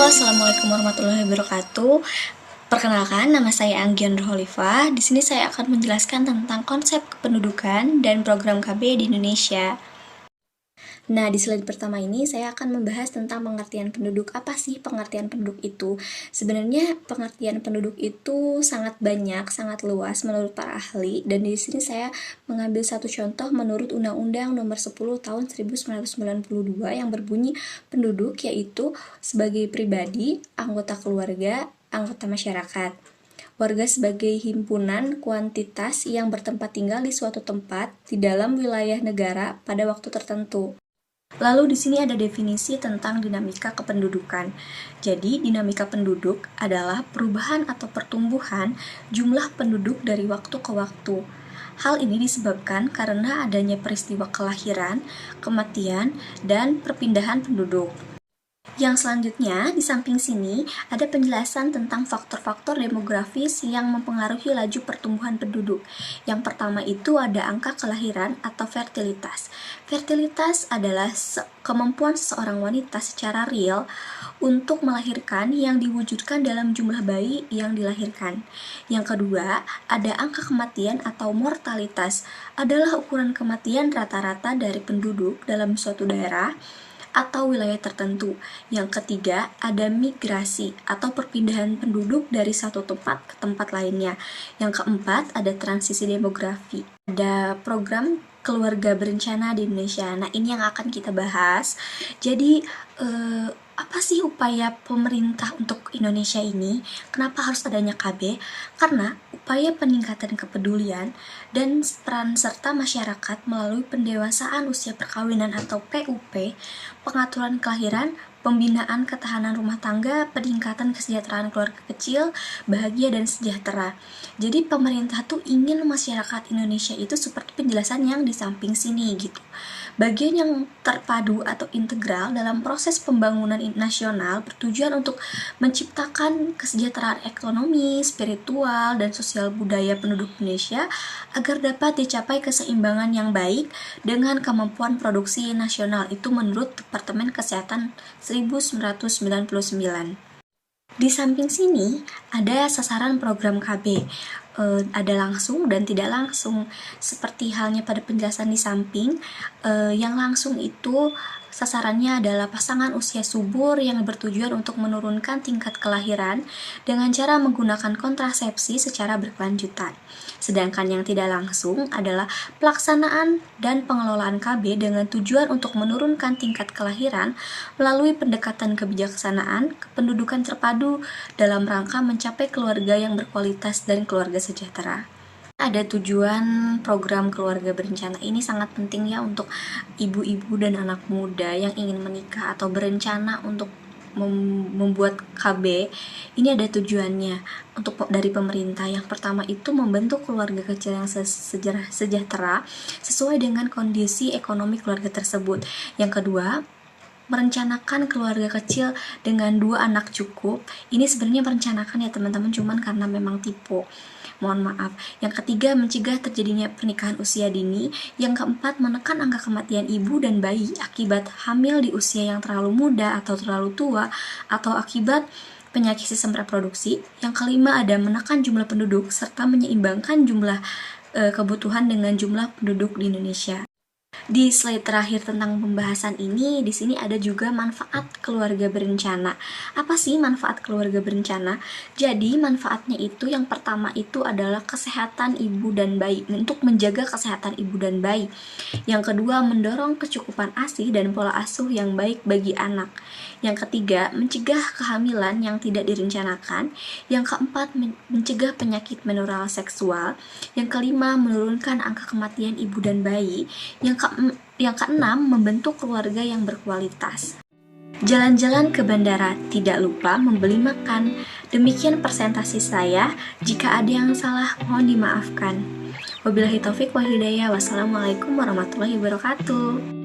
Assalamualaikum warahmatullahi wabarakatuh. Perkenalkan, nama saya Anggian Nurholifah. Di sini saya akan menjelaskan tentang konsep kependudukan dan program KB di Indonesia. Nah, di slide pertama ini saya akan membahas tentang pengertian penduduk. Apa sih pengertian penduduk itu? Sebenarnya pengertian penduduk itu sangat banyak, sangat luas menurut para ahli, dan di sini saya mengambil satu contoh menurut Undang-Undang Nomor 10 Tahun 1992 yang berbunyi penduduk yaitu sebagai pribadi, anggota keluarga, anggota masyarakat. Warga sebagai himpunan kuantitas yang bertempat tinggal di suatu tempat di dalam wilayah negara pada waktu tertentu. Lalu di sini ada definisi tentang dinamika kependudukan. Jadi, dinamika penduduk adalah perubahan atau pertumbuhan jumlah penduduk dari waktu ke waktu. Hal ini disebabkan karena adanya peristiwa kelahiran, kematian, dan perpindahan penduduk. Yang selanjutnya, di samping sini, ada penjelasan tentang faktor-faktor demografis yang mempengaruhi laju pertumbuhan penduduk. Yang pertama itu ada angka kelahiran atau fertilitas. Fertilitas adalah kemampuan seseorang wanita secara real untuk melahirkan yang diwujudkan dalam jumlah bayi yang dilahirkan. Yang kedua, ada angka kematian atau mortalitas, adalah ukuran kematian rata-rata dari penduduk dalam suatu daerah atau wilayah tertentu. Yang ketiga, ada migrasi atau perpindahan penduduk dari satu tempat ke tempat lainnya. Yang keempat, ada transisi demografi. Ada program keluarga berencana di Indonesia. Nah, ini yang akan kita bahas. Jadi, apa sih upaya pemerintah untuk Indonesia ini? Kenapa harus adanya KB? Karena upaya peningkatan kepedulian dan peran serta masyarakat melalui pendewasaan usia perkawinan atau PUP, pengaturan kelahiran, pembinaan ketahanan rumah tangga, peningkatan kesejahteraan keluarga kecil, bahagia dan sejahtera. Jadi pemerintah tuh ingin masyarakat Indonesia itu seperti penjelasan yang di samping sini gitu. Bagian yang terpadu atau integral dalam proses pembangunan nasional bertujuan untuk menciptakan kesejahteraan ekonomi, spiritual, dan sosial budaya penduduk Indonesia agar dapat dicapai keseimbangan yang baik dengan kemampuan produksi nasional. Itu menurut Departemen Kesehatan 1999. Di samping sini ada sasaran program KB. Ada langsung dan tidak langsung. Seperti halnya pada penjelasan di samping, yang langsung itu sasarannya adalah pasangan usia subur yang bertujuan untuk menurunkan tingkat kelahiran dengan cara menggunakan kontrasepsi secara berkelanjutan. Sedangkan yang tidak langsung adalah pelaksanaan dan pengelolaan KB dengan tujuan untuk menurunkan tingkat kelahiran melalui pendekatan kebijaksanaan, kependudukan terpadu dalam rangka mencapai keluarga yang berkualitas dan keluarga sejahtera. Ada tujuan program keluarga berencana ini sangat penting ya untuk ibu-ibu dan anak muda yang ingin menikah atau berencana untuk membuat KB. Ini ada tujuannya untuk dari pemerintah. Yang pertama itu membentuk keluarga kecil yang sejahtera sesuai dengan kondisi ekonomi keluarga tersebut. Yang kedua, merencanakan keluarga kecil dengan 2 anak cukup. Ini sebenarnya merencanakan ya teman-teman, cuman karena memang tipe. Mohon maaf. Yang ketiga, mencegah terjadinya pernikahan usia dini. Yang keempat, menekan angka kematian ibu dan bayi akibat hamil di usia yang terlalu muda atau terlalu tua, atau akibat penyakit sistem reproduksi. Yang kelima, ada menekan jumlah penduduk serta menyeimbangkan jumlah kebutuhan dengan jumlah penduduk di Indonesia. Di slide terakhir tentang pembahasan ini, di sini ada juga manfaat keluarga berencana. Apa sih manfaat keluarga berencana? Jadi, manfaatnya itu yang pertama itu adalah kesehatan ibu dan bayi, untuk menjaga kesehatan ibu dan bayi. Yang kedua, mendorong kecukupan ASI dan pola asuh yang baik bagi anak. Yang ketiga, mencegah kehamilan yang tidak direncanakan. Yang keempat, mencegah penyakit menular seksual. Yang kelima, menurunkan angka kematian ibu dan bayi. Yang keenam, membentuk keluarga yang berkualitas. Jalan-jalan ke bandara, tidak lupa membeli makan. Demikian presentasi saya. Jika ada yang salah, mohon dimaafkan. Wabillahi taufik wal hidayah. Wassalamualaikum warahmatullahi wabarakatuh.